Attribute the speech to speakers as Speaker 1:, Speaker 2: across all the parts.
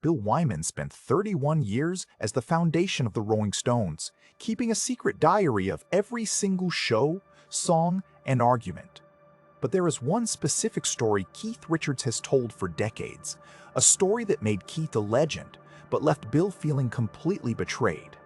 Speaker 1: Bill Wyman spent 31 years as the foundation of the Rolling Stones, keeping a secret diary of every single show, song, and argument. But there is one specific story Keith Richards has told for decades, a story that made Keith a legend, but left Bill feeling completely betrayed.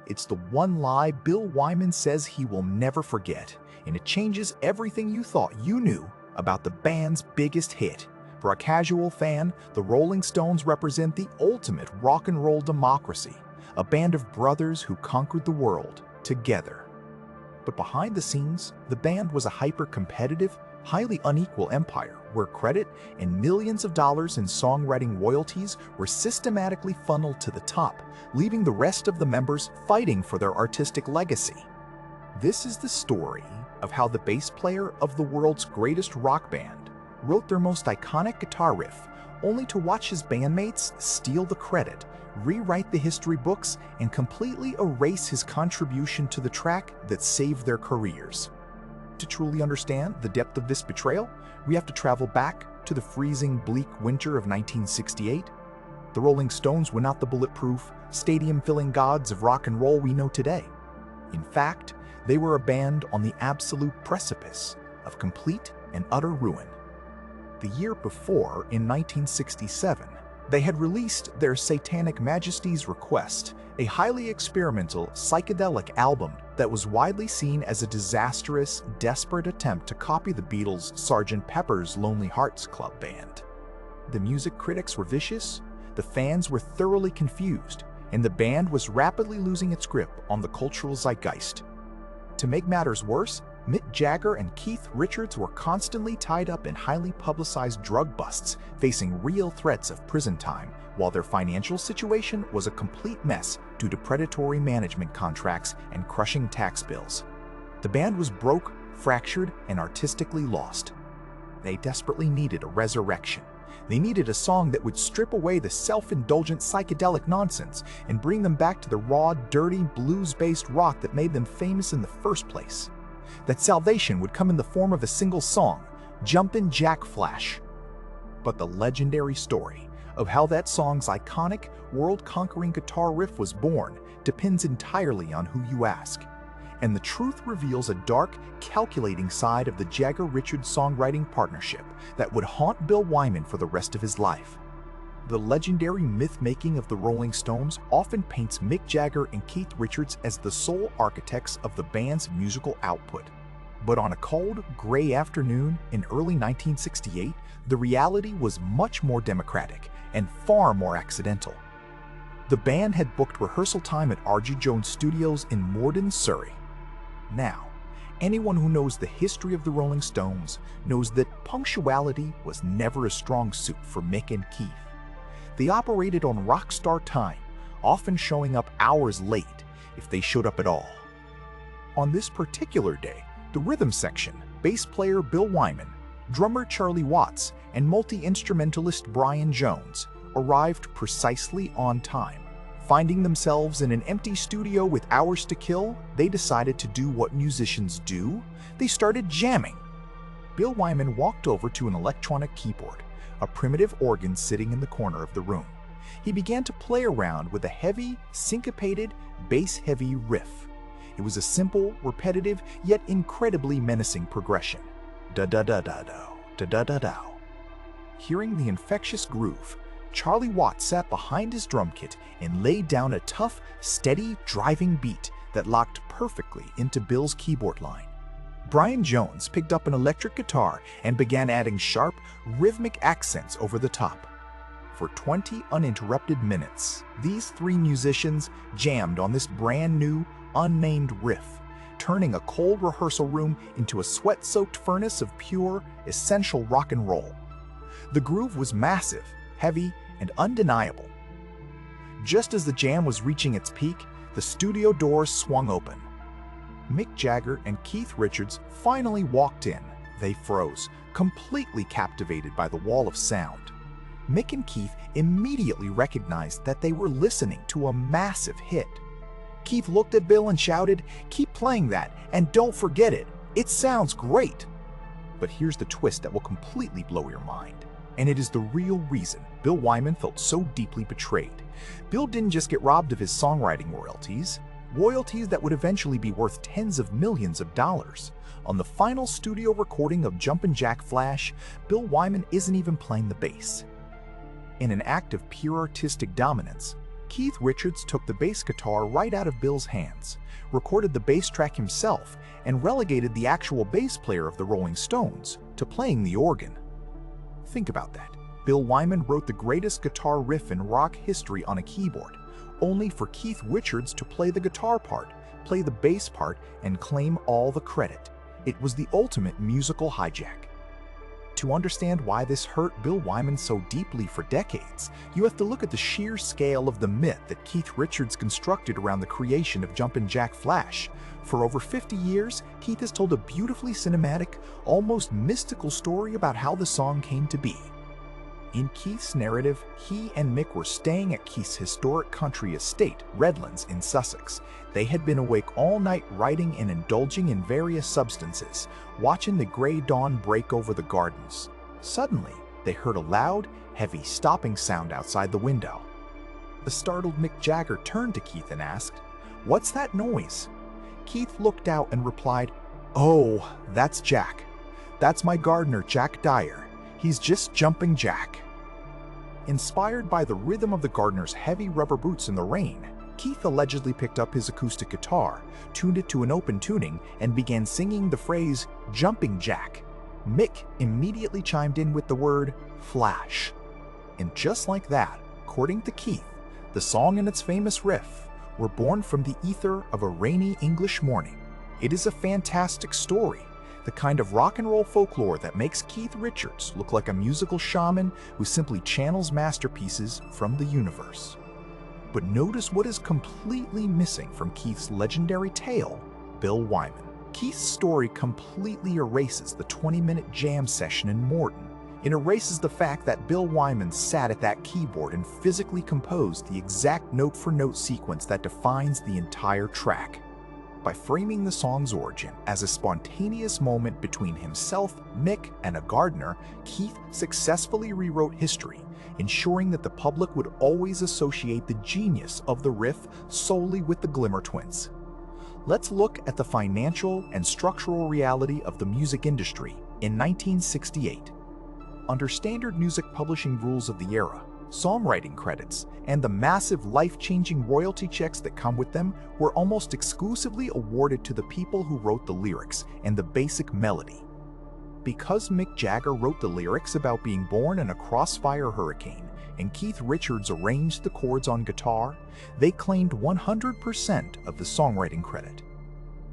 Speaker 1: It's the one lie Bill Wyman says he will never forget, and it changes everything you thought you knew about the band's biggest hit. For a casual fan, the Rolling Stones represent the ultimate rock and roll democracy, a band of brothers who conquered the world together. But behind the scenes, the band was a hyper-competitive, highly unequal empire where credit and millions of dollars in songwriting royalties were systematically funneled to the top, leaving the rest of the members fighting for their artistic legacy. This is the story of how the bass player of the world's greatest rock band wrote their most iconic guitar riff, only to watch his bandmates steal the credit, rewrite the history books, and completely erase his contribution to the track that saved their careers. To truly understand the depth of this betrayal, we have to travel back to the freezing, bleak winter of 1968. The Rolling Stones were not the bulletproof, stadium-filling gods of rock and roll we know today. In fact, they were a band on the absolute precipice of complete and utter ruin. The year before, in 1967, they had released their Satanic Majesty's Request, a highly experimental, psychedelic album that was widely seen as a disastrous, desperate attempt to copy the Beatles' Sgt. Pepper's Lonely Hearts Club Band. The music critics were vicious, the fans were thoroughly confused, and the band was rapidly losing its grip on the cultural zeitgeist. To make matters worse, Mick Jagger and Keith Richards were constantly tied up in highly publicized drug busts, facing real threats of prison time, while their financial situation was a complete mess due to predatory management contracts and crushing tax bills. The band was broke, fractured, and artistically lost. They desperately needed a resurrection. They needed a song that would strip away the self-indulgent psychedelic nonsense and bring them back to the raw, dirty, blues-based rock that made them famous in the first place. That salvation would come in the form of a single song, Jumpin Jack Flash. But the legendary story of how that song's iconic, world-conquering guitar riff was born depends entirely on who you ask. And the truth reveals a dark, calculating side of the Jagger-Richards songwriting partnership that would haunt Bill Wyman for the rest of his life. The legendary myth-making of the Rolling Stones often paints Mick Jagger and Keith Richards as the sole architects of the band's musical output. But on a cold, gray afternoon in early 1968, the reality was much more democratic and far more accidental. The band had booked rehearsal time at R.G. Jones Studios in Morden, Surrey. Now, anyone who knows the history of the Rolling Stones knows that punctuality was never a strong suit for Mick and Keith. They operated on rock star time, often showing up hours late if they showed up at all. On this particular day, the rhythm section, bass player Bill Wyman, drummer Charlie Watts, and multi-instrumentalist Brian Jones arrived precisely on time. Finding themselves in an empty studio with hours to kill, they decided to do what musicians do. They started jamming. Bill Wyman walked over to an electronic keyboard, a primitive organ sitting in the corner of the room. He began to play around with a heavy, syncopated, bass-heavy riff. It was a simple, repetitive, yet incredibly menacing progression. Da-da-da-da-do, da-da-da-do. Hearing the infectious groove, Charlie Watts sat behind his drum kit and laid down a tough, steady, driving beat that locked perfectly into Bill's keyboard line. Brian Jones picked up an electric guitar and began adding sharp, rhythmic accents over the top. For 20 uninterrupted minutes, these three musicians jammed on this brand new, unnamed riff, turning a cold rehearsal room into a sweat-soaked furnace of pure, essential rock and roll. The groove was massive, heavy, and undeniable. Just as the jam was reaching its peak, the studio doors swung open. Mick Jagger and Keith Richards finally walked in. They froze, completely captivated by the wall of sound. Mick and Keith immediately recognized that they were listening to a massive hit. Keith looked at Bill and shouted, "Keep playing that, and don't forget it. It sounds great." But here's the twist that will completely blow your mind. And it is the real reason Bill Wyman felt so deeply betrayed. Bill didn't just get robbed of his songwriting royalties that would eventually be worth tens of millions of dollars. On the final studio recording of Jumpin Jack Flash, Bill Wyman isn't even playing the bass. In an act of pure artistic dominance, Richards took the bass guitar right out of Bill's hands, recorded the bass track himself, and relegated the actual bass player of the Rolling Stones to playing the organ. Think about that. Bill Wyman wrote the greatest guitar riff in rock history on a keyboard, only for Richards to play the guitar part, play the bass part, and claim all the credit. It was the ultimate musical hijack. To understand why this hurt Bill Wyman so deeply for decades, you have to look at the sheer scale of the myth that Richards constructed around the creation of Jumpin Jack Flash. For over 50 years, Keith has told a beautifully cinematic, almost mystical story about how the song came to be. In Keith's narrative, he and Mick were staying at Keith's historic country estate, Redlands, in Sussex. They had been awake all night writing and indulging in various substances, watching the gray dawn break over the gardens. Suddenly, they heard a loud, heavy stopping sound outside the window. The startled Mick Jagger turned to Keith and asked, "What's that noise?" Keith looked out and replied, "Oh, that's Jack. That's my gardener, Jack Dyer. He's just jumping Jack." Inspired by the rhythm of the gardener's heavy rubber boots in the rain, Keith allegedly picked up his acoustic guitar, tuned it to an open tuning, and began singing the phrase, "Jumping Jack." Mick immediately chimed in with the word, "Flash." And just like that, according to Keith, the song and its famous riff were born from the ether of a rainy English morning. It is a fantastic story, the kind of rock and roll folklore that makes Richards look like a musical shaman who simply channels masterpieces from the universe. But notice what is completely missing from Keith's legendary tale, Bill Wyman. Keith's story completely erases the 20-minute jam session in Morton. It erases the fact that Bill Wyman sat at that keyboard and physically composed the exact note-for-note sequence that defines the entire track. By framing the song's origin as a spontaneous moment between himself, Mick, and a gardener, Keith successfully rewrote history, ensuring that the public would always associate the genius of the riff solely with the Glimmer Twins. Let's look at the financial and structural reality of the music industry in 1968. Under standard music publishing rules of the era, songwriting credits and the massive life-changing royalty checks that come with them were almost exclusively awarded to the people who wrote the lyrics and the basic melody. Because Mick Jagger wrote the lyrics about being born in a crossfire hurricane and Richards arranged the chords on guitar, they claimed 100% of the songwriting credit.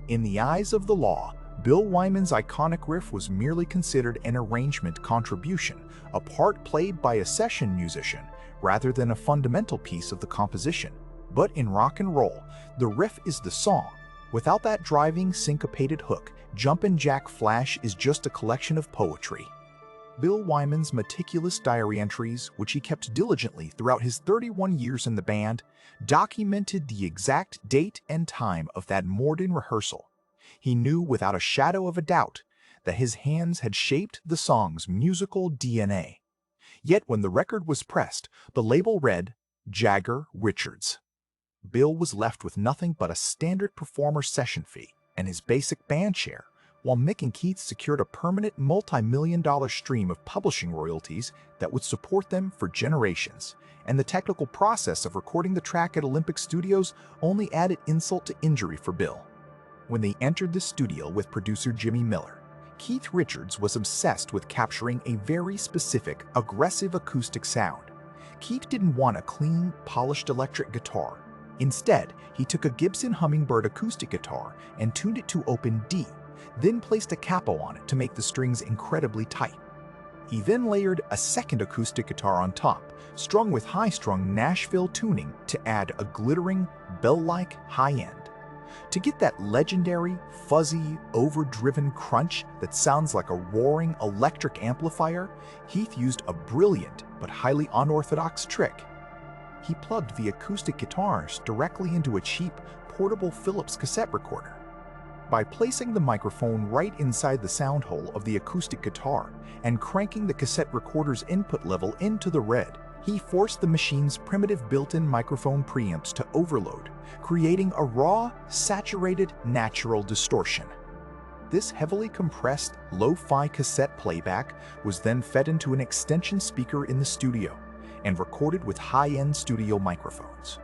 Speaker 1: In the eyes of the law, Bill Wyman's iconic riff was merely considered an arrangement contribution, a part played by a session musician, rather than a fundamental piece of the composition. But in rock and roll, the riff is the song. Without that driving, syncopated hook, Jumpin Jack Flash is just a collection of poetry. Bill Wyman's meticulous diary entries, which he kept diligently throughout his 31 years in the band, documented the exact date and time of that Morton rehearsal. He knew without a shadow of a doubt that his hands had shaped the song's musical DNA. Yet when the record was pressed, the label read Jagger-Richards. Bill was left with nothing but a standard performer session fee and his basic band share, while Mick and Keith secured a permanent multi-million-dollar stream of publishing royalties that would support them for generations. And the technical process of recording the track at Olympic Studios only added insult to injury for Bill. When they entered the studio with producer Jimmy Miller, Richards was obsessed with capturing a very specific, aggressive acoustic sound. Keith didn't want a clean, polished electric guitar. Instead, he took a Gibson Hummingbird acoustic guitar and tuned it to open D, then placed a capo on it to make the strings incredibly tight. He then layered a second acoustic guitar on top, strung with high-strung Nashville tuning to add a glittering, bell-like high end. To get that legendary, fuzzy, overdriven crunch that sounds like a roaring electric amplifier, Heath used a brilliant but highly unorthodox trick. He plugged the acoustic guitars directly into a cheap, portable Philips cassette recorder. By placing the microphone right inside the sound hole of the acoustic guitar and cranking the cassette recorder's input level into the red, he forced the machine's primitive built-in microphone preamps to overload, creating a raw, saturated, natural distortion. This heavily compressed, lo-fi cassette playback was then fed into an extension speaker in the studio and recorded with high-end studio microphones.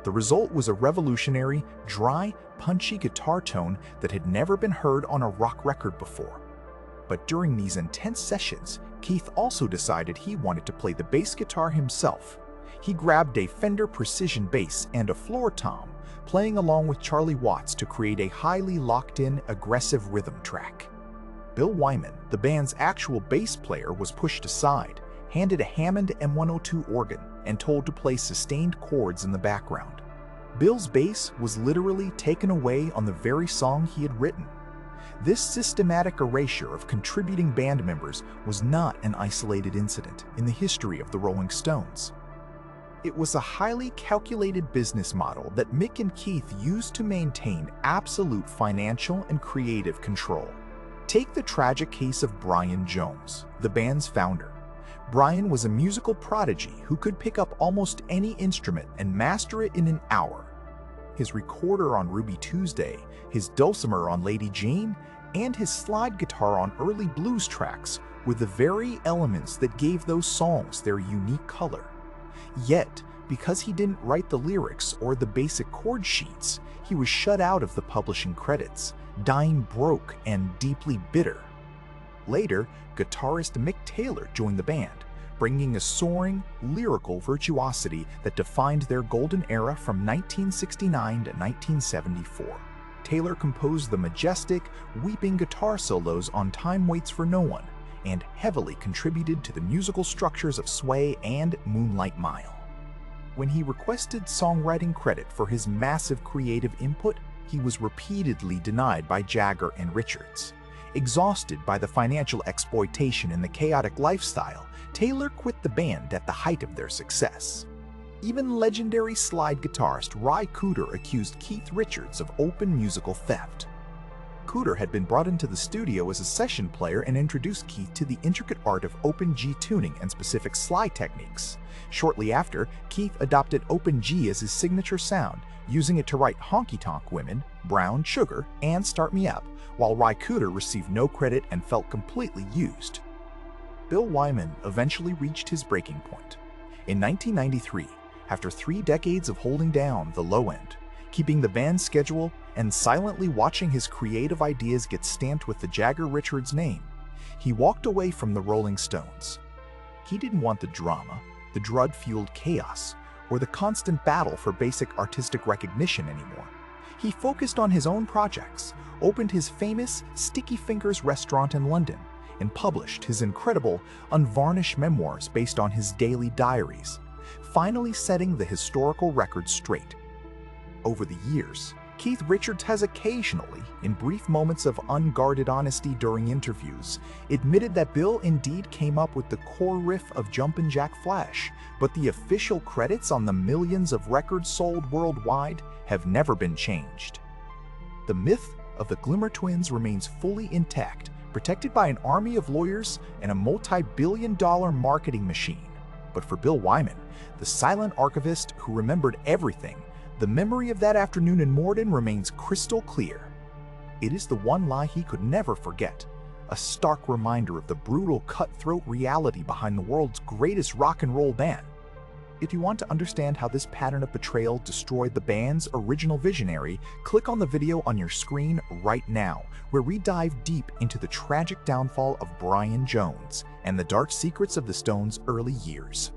Speaker 1: The result was a revolutionary, dry, punchy guitar tone that had never been heard on a rock record before. But during these intense sessions, Keith also decided he wanted to play the bass guitar himself. He grabbed a Fender Precision bass and a floor tom, playing along with Charlie Watts to create a highly locked-in, aggressive rhythm track. Bill Wyman, the band's actual bass player, was pushed aside, handed a Hammond M102 organ, and told to play sustained chords in the background. Bill's bass was literally taken away on the very song he had written. This systematic erasure of contributing band members was not an isolated incident in the history of the Rolling Stones. It was a highly calculated business model that Mick and Keith used to maintain absolute financial and creative control. Take the tragic case of Brian Jones, the band's founder. Brian was a musical prodigy who could pick up almost any instrument and master it in an hour. His recorder on Ruby Tuesday, his dulcimer on Lady Jane, and his slide guitar on early blues tracks were the very elements that gave those songs their unique color. Yet, because he didn't write the lyrics or the basic chord sheets, he was shut out of the publishing credits, dying broke and deeply bitter. Later, guitarist Mick Taylor joined the band, bringing a soaring, lyrical virtuosity that defined their golden era from 1969 to 1974. Taylor composed the majestic, weeping guitar solos on Time Waits for No One, and heavily contributed to the musical structures of Sway and Moonlight Mile. When he requested songwriting credit for his massive creative input, he was repeatedly denied by Jagger and Richards. Exhausted by the financial exploitation and the chaotic lifestyle, Taylor quit the band at the height of their success. Even legendary slide guitarist Ry Cooder accused Keith Richards of open musical theft. Cooder had been brought into the studio as a session player and introduced Keith to the intricate art of open G tuning and specific slide techniques. Shortly after, Keith adopted open G as his signature sound, using it to write Honky Tonk Women, Brown Sugar, and Start Me Up, while Ry Cooder received no credit and felt completely used. Bill Wyman eventually reached his breaking point. In 1993, after 3 decades of holding down the low end, keeping the band's schedule, and silently watching his creative ideas get stamped with the Jagger-Richards name, he walked away from the Rolling Stones. He didn't want the drama, the drug-fueled chaos, or the constant battle for basic artistic recognition anymore. He focused on his own projects, opened his famous Sticky Fingers restaurant in London, and published his incredible, unvarnished memoirs based on his daily diaries, finally setting the historical record straight. Over the years, Keith Richards has occasionally, in brief moments of unguarded honesty during interviews, admitted that Bill indeed came up with the core riff of Jumpin Jack Flash, but the official credits on the millions of records sold worldwide have never been changed. The myth of the Glimmer Twins remains fully intact, protected by an army of lawyers and a multi-billion-dollar marketing machine. But for Bill Wyman, the silent archivist who remembered everything, the memory of that afternoon in Morden remains crystal clear. It is the one lie he could never forget, a stark reminder of the brutal, cutthroat reality behind the world's greatest rock and roll band. If you want to understand how this pattern of betrayal destroyed the band's original visionary, click on the video on your screen right now, where we dive deep into the tragic downfall of Brian Jones and the dark secrets of the Stones' early years.